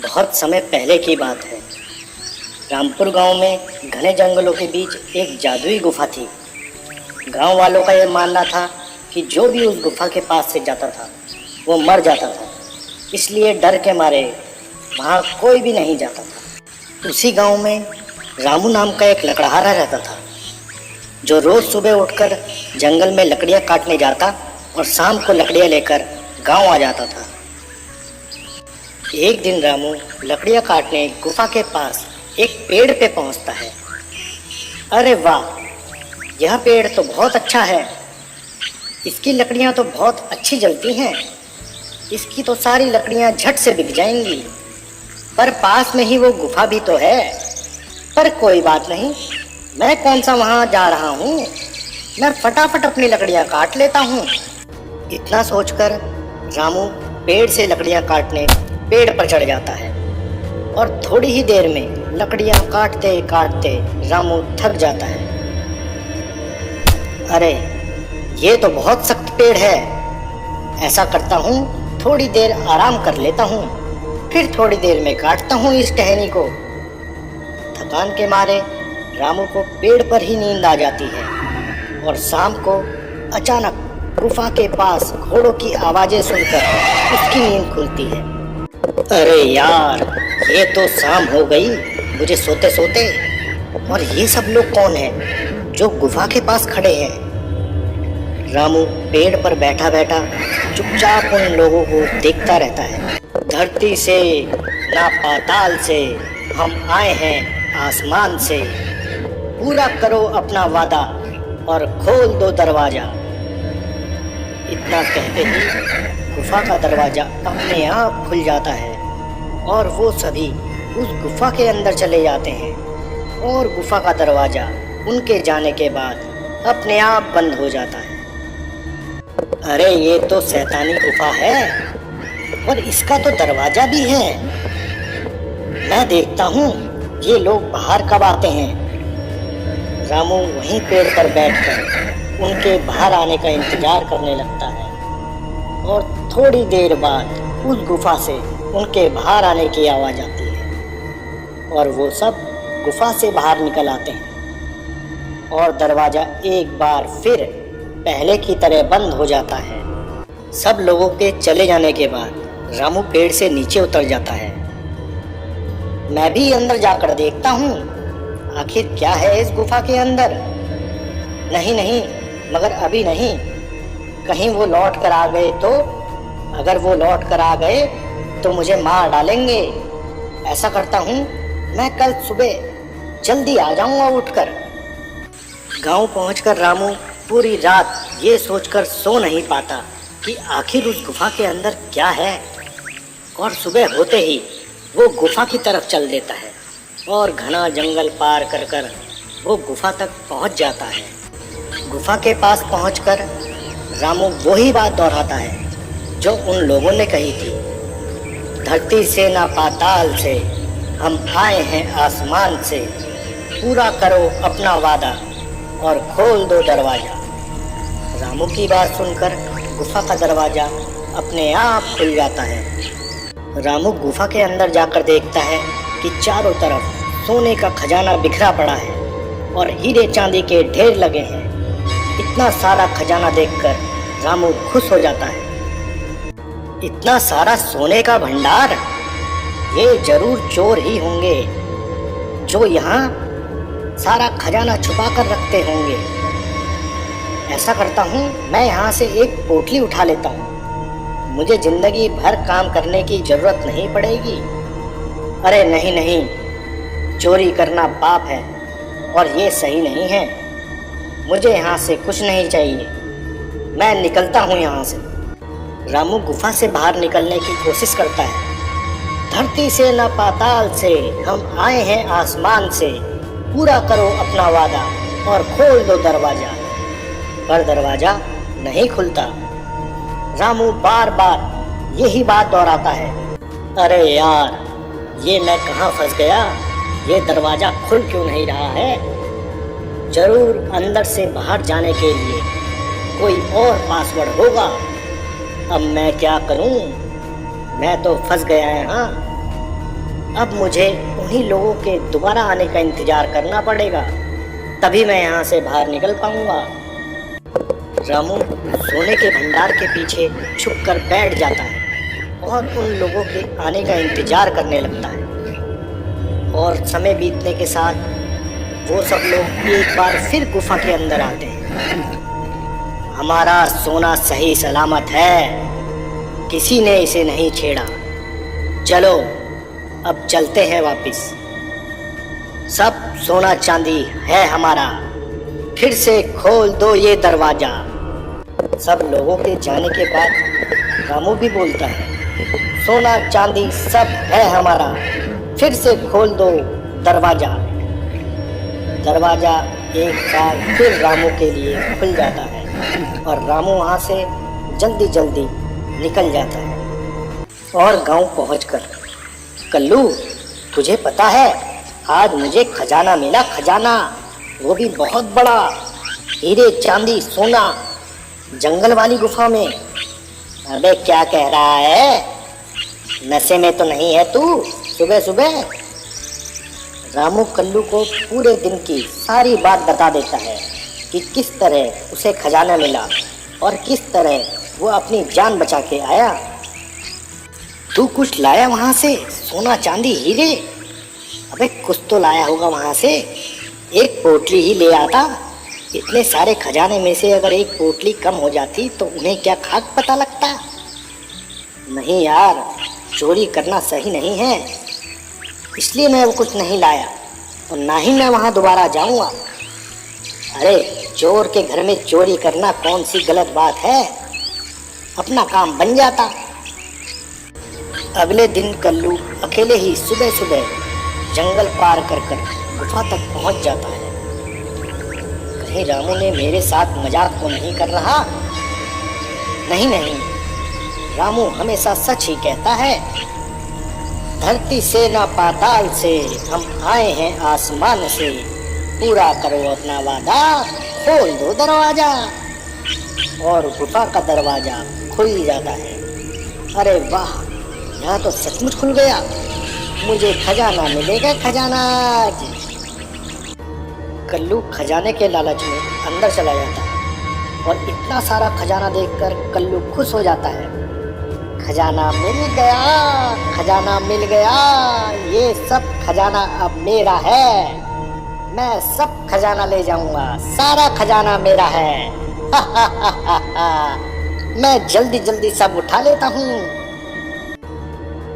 बहुत समय पहले की बात है। रामपुर गांव में घने जंगलों के बीच एक जादुई गुफा थी। गांव वालों का यह मानना था कि जो भी उस गुफा के पास से जाता था वो मर जाता था, इसलिए डर के मारे वहां कोई भी नहीं जाता था। उसी गांव में रामू नाम का एक लकड़हारा रहता था, जो रोज सुबह उठकर जंगल में लकड़ियां काटने जाता और शाम को लकड़ियां लेकर गांव आ जाता था। एक दिन रामू लकड़ियां काटने गुफा के पास एक पेड़ पे पहुंचता है। अरे वाह, यह पेड़ तो बहुत अच्छा है, इसकी लकड़ियां तो बहुत अच्छी जलती हैं, इसकी तो सारी लकड़ियां झट से बिक जाएंगी। पर पास में ही वो गुफा भी तो है। पर कोई बात नहीं, मैं कौन सा वहां जा रहा हूँ, मैं फटाफट अपनी लकड़ियां काट लेता हूँ। इतना सोचकर रामू पेड़ से लकड़ियां काटने पेड़ पर चढ़ जाता है और थोड़ी ही देर में लकड़ियां काटते काटते रामू थक जाता है। अरे ये तो बहुत सख्त पेड़ है, ऐसा करता हूँ थोड़ी देर आराम कर लेता हूँ, फिर थोड़ी देर में काटता हूँ इस टहनी को। थकान के मारे रामू को पेड़ पर ही नींद आ जाती है और शाम को अचानक गुफा के पास घोड़ों की आवाजें सुनकर उसकी नींद खुलती है। अरे यार, ये तो शाम हो गई मुझे सोते सोते, और ये सब लोग कौन हैं जो गुफा के पास खड़े हैं। रामू पेड़ पर बैठा बैठा चुपचाप उन लोगों को देखता रहता है। धरती से ना पाताल से हम आए हैं आसमान से, पूरा करो अपना वादा और खोल दो दरवाजा। इतना कहते ही गुफा का दरवाजा अपने आप खुल जाता है और वो सभी उस गुफा के अंदर चले जाते हैं और गुफा का दरवाजा उनके जाने के बाद अपने आप बंद हो जाता है। अरे ये तो शैतानी गुफा है और इसका तो दरवाजा भी है। मैं देखता हूँ ये लोग बाहर कब आते हैं। रामू वहीं पेड़ पर बैठकर उनके बाहर आने का इंतजार करने लगता है और थोड़ी देर बाद उस गुफा से उनके बाहर आने की आवाज आती है और वो सब गुफा से बाहर निकल आते हैं और दरवाजा एक बार फिर पहले की तरह बंद हो जाता है। सब लोगों के चले जाने के बाद रामू पेड़ से नीचे उतर जाता है। मैं भी अंदर जाकर देखता हूँ आखिर क्या है इस गुफा के अंदर। नहीं नहीं, मगर अभी नहीं, कहीं वो लौट कर आ गए तो। अगर वो लौट कर आ गए तो मुझे मार डालेंगे। ऐसा करता हूँ मैं कल सुबह जल्दी आ जाऊंगा उठकर। गांव पहुंचकर रामू पूरी रात ये सोचकर सो नहीं पाता कि आखिर उस गुफा के अंदर क्या है, और सुबह होते ही वो गुफा की तरफ चल देता है और घना जंगल पार कर कर वो गुफा तक पहुंच जाता है। गुफा के पास पहुंचकर रामू वही बात दोहराता है जो उन लोगों ने कही थी। धरती से ना पाताल से हम आए हैं आसमान से, पूरा करो अपना वादा और खोल दो दरवाजा। रामू की बात सुनकर गुफा का दरवाजा अपने आप खुल जाता है। रामू गुफा के अंदर जाकर देखता है कि चारों तरफ सोने का खजाना बिखरा पड़ा है और हीरे चांदी के ढेर लगे हैं। इतना सारा खजाना देखकर रामू खुश हो जाता है। इतना सारा सोने का भंडार, ये जरूर चोर ही होंगे जो यहाँ सारा खजाना छुपा कर रखते होंगे। ऐसा करता हूँ मैं यहाँ से एक पोटली उठा लेता हूँ, मुझे जिंदगी भर काम करने की जरूरत नहीं पड़ेगी। अरे नहीं नहीं, चोरी करना पाप है और ये सही नहीं है। मुझे यहाँ से कुछ नहीं चाहिए, मैं निकलता हूँ यहाँ से। रामू गुफा से बाहर निकलने की कोशिश करता है। धरती से न पाताल से हम आए हैं आसमान से, पूरा करो अपना वादा और खोल दो दरवाजा। पर दरवाजा नहीं खुलता। रामू बार बार यही बात दोहराता है। अरे यार, ये मैं कहाँ फंस गया, ये दरवाजा खुल क्यों नहीं रहा है। जरूर अंदर से बाहर जाने के लिए कोई और पासवर्ड होगा। अब मैं क्या करूं? मैं तो फंस गया है। हाँ, अब मुझे उन्हीं लोगों के दोबारा आने का इंतजार करना पड़ेगा, तभी मैं यहाँ से बाहर निकल पाऊंगा। रामू सोने के भंडार के पीछे छुपकर बैठ जाता है और उन लोगों के आने का इंतजार करने लगता है। और समय बीतने के साथ वो सब लोग एक बार फिर गुफा के अंदर आते हैं। हमारा सोना सही सलामत है, किसी ने इसे नहीं छेड़ा। चलो अब चलते हैं वापिस। सब सोना चांदी है हमारा, फिर से खोल दो ये दरवाजा। सब लोगों के जाने के बाद रामू भी बोलता है, सोना चांदी सब है हमारा, फिर से खोल दो दरवाजा। दरवाजा एक बार फिर रामू के लिए खुल जाता है और रामू वहाँ से जल्दी जल्दी निकल जाता है। और गांव पहुंचकर, कल्लू तुझे पता है आज मुझे खजाना मिला, खजाना, वो भी बहुत बड़ा, हीरे चांदी सोना, जंगल वाली गुफा में। अबे क्या कह रहा है, नशे में तो नहीं है तू सुबह सुबह? रामू कल्लू को पूरे दिन की सारी बात बता देता है कि किस तरह उसे खजाना मिला और किस तरह वो अपनी जान बचा के आया। तू कुछ लाया वहां से, सोना चांदी हीरे? अबे कुछ तो लाया होगा वहां से, एक पोटली ही ले आता। इतने सारे खजाने में से अगर एक पोटली कम हो जाती तो उन्हें क्या खाक पता लगता? नहीं यार, चोरी करना सही नहीं है, इसलिए मैं वो कुछ नहीं लाया और ना ही मैं वहां दोबारा जाऊंगा। अरे चोर के घर में चोरी करना कौन सी गलत बात है, अपना काम बन जाता। अगले दिन कल्लू अकेले ही सुबह सुबह जंगल पार कर गुफा तक पहुंच जाता है। कहीं रामू ने मेरे साथ मजाक तो नहीं कर रहा? नहीं नहीं, रामू हमेशा सच ही कहता है। धरती से ना पाताल से, हम आए हैं आसमान से, पूरा करो अपना वादा, खोल दो दरवाजा। और गुफा का दरवाजा खुल जाता है। अरे वाह, यहाँ तो सचमुच खुल गया, मुझे खजाना मिलेगा, खजाना। कल्लू खजाने के लालच में अंदर चला जाता है और इतना सारा खजाना देखकर कल्लू खुश हो जाता है। खजाना मिल गया, खजाना मिल गया, ये सब खजाना अब मेरा है, मैं सब खजाना ले जाऊंगा, सारा खजाना मेरा है। मैं जल्दी जल्दी सब उठा लेता हूँ।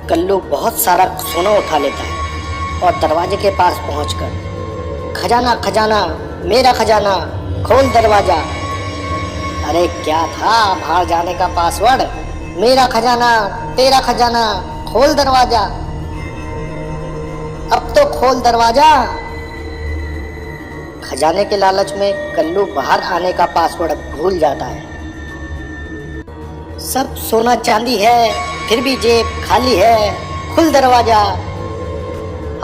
कल्लू बहुत सारा सोना उठा लेता है और दरवाजे के पास पहुंचकर, खजाना खजाना मेरा खजाना, खोल दरवाजा। अरे क्या था बाहर जाने का पासवर्ड? मेरा खजाना, तेरा खजाना, खोल दरवाजा, अब तो खोल दरवाजा। खजाने के लालच में कल्लू बाहर आने का पासवर्ड भूल जाता है। सब सोना चांदी है, फिर भी जेब खाली है, खुल दरवाजा।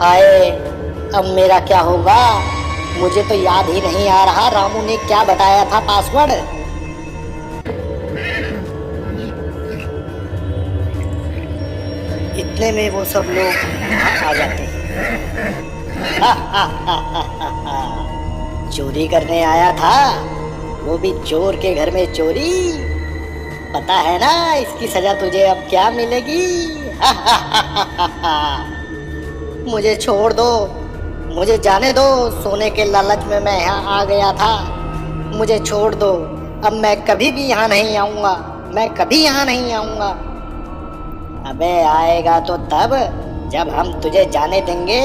आए, अब मेरा क्या होगा? मुझे तो याद ही नहीं आ रहा रामू ने क्या बताया था पासवर्ड। इतने में वो सब लोग आ जाते हैं। चोरी करने आया था, वो भी चोर के घर में चोरी। पता है ना इसकी सजा तुझे अब क्या मिलेगी? मुझे छोड़ दो, मुझे जाने दो, सोने के लालच में मैं यहाँ आ गया था, मुझे छोड़ दो, अब मैं कभी भी यहाँ नहीं आऊँगा, मैं कभी यहाँ नहीं आऊँगा। अबे आएगा तो तब जब हम तुझे जाने देंगे।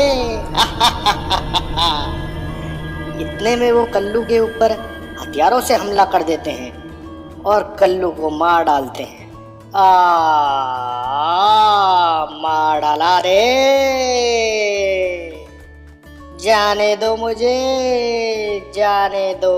इतने में वो कल्लू के ऊपर हथियारों से हमला कर देते हैं और कल्लू को मार डालते हैं। मार डाला रे, जाने दो मुझे, जाने दो।